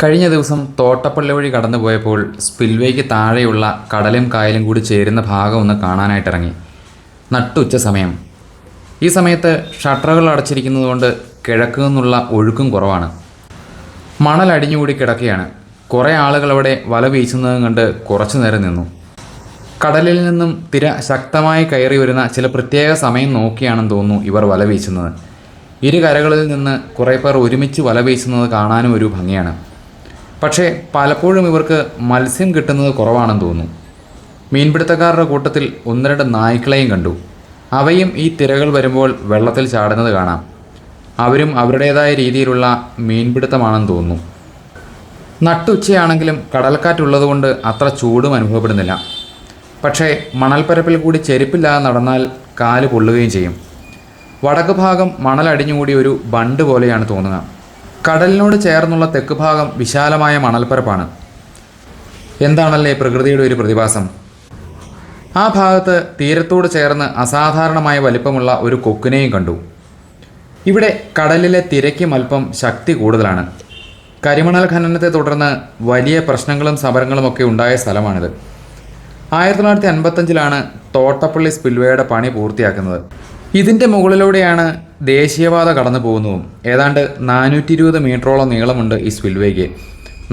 കഴിഞ്ഞ ദിവസം തോട്ടപ്പള്ളി വഴി കടന്നുപോയപ്പോൾ സ്പിൽവേക്ക് താഴെയുള്ള കടലും കായലും കൂടി ചേരുന്ന ഭാഗം ഒന്ന് കാണാനായിട്ടിറങ്ങി. നട്ടുച്ച സമയം. ഈ സമയത്ത് ഷട്ടറുകൾ അടച്ചിരിക്കുന്നതുകൊണ്ട് കിഴക്ക് നിന്നുള്ള ഒഴുക്കും കുറവാണ്. മണൽ അടിഞ്ഞുകൂടി കിടക്കുകയാണ്. കുറേ ആളുകൾ അവിടെ വല വീശുന്നതും കണ്ട് കുറച്ചു നേരം നിന്നു. കടലിൽ നിന്നും തിര ശക്തമായി കയറി വരുന്ന ചില പ്രത്യേക സമയം നോക്കിയാണെന്ന് തോന്നുന്നു ഇവർ വല വീശുന്നത്. ഇരു കരകളിൽ നിന്ന് കുറേ പേർ ഒരുമിച്ച് വല വീശുന്നത് കാണാനും ഒരു ഭംഗിയാണ്. പക്ഷേ പലപ്പോഴും ഇവർക്ക് മത്സ്യം കിട്ടുന്നത് കുറവാണെന്ന് തോന്നുന്നു. മീൻപിടുത്തക്കാരുടെ കൂട്ടത്തിൽ ഒന്ന് രണ്ട് നായ്ക്കളെയും കണ്ടു. അവയും ഈ തിരകൾ വരുമ്പോൾ വെള്ളത്തിൽ ചാടുന്നത് കാണാം. അവരും അവരുടേതായ രീതിയിലുള്ള മീൻപിടുത്തമാണെന്ന് തോന്നുന്നു. നട്ടുച്ചയാണെങ്കിലും കടൽക്കാറ്റുള്ളതുകൊണ്ട് അത്ര ചൂടും അനുഭവപ്പെടുന്നില്ല. പക്ഷേ മണൽപ്പരപ്പിൽ കൂടി ചെരുപ്പില്ലാതെ നടന്നാൽ കാല് പൊള്ളുകയും ചെയ്യും. വടക്ക് ഭാഗം മണലടിഞ്ഞുകൂടി ഒരു ബണ്ട് പോലെയാണ് തോന്നുക. കടലിനോട് ചേർന്നുള്ള തെക്ക് ഭാഗം വിശാലമായ മണൽപ്പരപ്പാണ്. എന്താണല്ലേ പ്രകൃതിയുടെ ഒരു പ്രതിഭാസം. ആ ഭാഗത്ത് തീരത്തോട് ചേർന്ന് അസാധാരണമായ വലിപ്പമുള്ള ഒരു കൊക്കിനെയും കണ്ടു. ഇവിടെ കടലിലെ തിരയ്ക്കും അല്പം ശക്തി കൂടുതലാണ്. കരിമണൽ ഖനനത്തെ തുടർന്ന് വലിയ പ്രശ്നങ്ങളും സമരങ്ങളുമൊക്കെ ഉണ്ടായ സ്ഥലമാണിത്. 1955 തോട്ടപ്പള്ളി സ്പിൽവേയുടെ പണി പൂർത്തിയാക്കുന്നത്. ഇതിൻ്റെ മുകളിലൂടെയാണ് ദേശീയപാത കടന്നു പോകുന്നതും. ഏതാണ്ട് 420 മീറ്ററോളം നീളമുണ്ട് ഈ സ്പിൽവേക്ക്.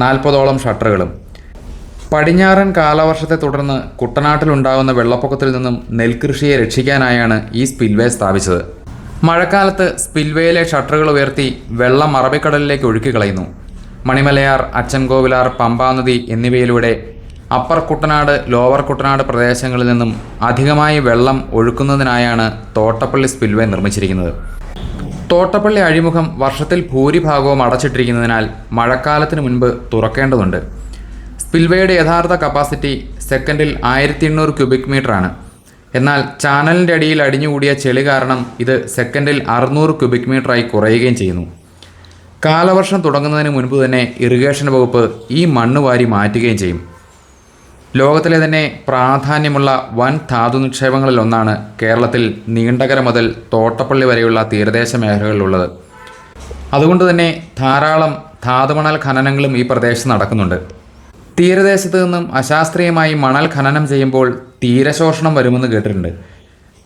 40ഓളം ഷട്ടറുകളും. പടിഞ്ഞാറൻ കാലവർഷത്തെ തുടർന്ന് കുട്ടനാട്ടിലുണ്ടാകുന്ന വെള്ളപ്പൊക്കത്തിൽ നിന്നും നെൽകൃഷിയെ രക്ഷിക്കാനായാണ് ഈ സ്പിൽവേ സ്ഥാപിച്ചത്. മഴക്കാലത്ത് സ്പിൽവേയിലെ ഷട്ടറുകൾ ഉയർത്തി വെള്ളം അറബിക്കടലിലേക്ക് ഒഴുക്കി കളയുന്നു. മണിമലയാർ, അച്ചൻകോവിലാർ, പമ്പാനദി എന്നിവയിലൂടെ അപ്പർ കുട്ടനാട്, ലോവർ കുട്ടനാട് പ്രദേശങ്ങളിൽ നിന്നും അധികമായി വെള്ളം ഒഴുക്കുന്നതിനായാണ് തോട്ടപ്പള്ളി സ്പിൽവേ നിർമ്മിച്ചിരിക്കുന്നത്. തോട്ടപ്പള്ളി അഴിമുഖം വർഷത്തിൽ ഭൂരിഭാഗവും അടച്ചിട്ടിരിക്കുന്നതിനാൽ മഴക്കാലത്തിന് മുൻപ് തുറക്കേണ്ടതുണ്ട്. സ്പിൽവേയുടെ യഥാർത്ഥ കപ്പാസിറ്റി സെക്കൻഡിൽ 1800 ക്യൂബിക് മീറ്ററാണ്. എന്നാൽ ചാനലിൻ്റെ അടിയിൽ അടിഞ്ഞുകൂടിയ ചെളി കാരണം ഇത് സെക്കൻഡിൽ 600 ക്യൂബിക് മീറ്ററായി കുറയുകയും ചെയ്യുന്നു. കാലവർഷം തുടങ്ങുന്നതിന് മുൻപ് തന്നെ ഇറിഗേഷൻ വകുപ്പ് ഈ മണ്ണ് വാരി മാറ്റുകയും ചെയ്യും. ലോകത്തിലെ തന്നെ പ്രാധാന്യമുള്ള വൻ ധാതു നിക്ഷേപങ്ങളിലൊന്നാണ് കേരളത്തിൽ നീണ്ടകര മുതൽ തോട്ടപ്പള്ളി വരെയുള്ള തീരദേശ മേഖലകളിലുള്ളത്. അതുകൊണ്ട് തന്നെ ധാരാളം ധാതുമണൽ ഖനനങ്ങളും ഈ പ്രദേശത്ത് നടക്കുന്നുണ്ട്. തീരദേശത്ത് നിന്നും അശാസ്ത്രീയമായി മണൽ ഖനനം ചെയ്യുമ്പോൾ തീരശോഷണം വരുമെന്ന് കേട്ടിട്ടുണ്ട്.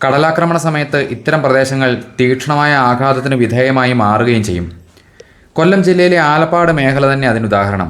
കടലാക്രമണ സമയത്ത് ഇത്തരം പ്രദേശങ്ങൾ തീക്ഷ്ണമായ ആഘാതത്തിന് വിധേയമായി മാറുകയും ചെയ്യും. കൊല്ലം ജില്ലയിലെ ആലപ്പാട് മേഖല തന്നെ അതിനുദാഹരണം.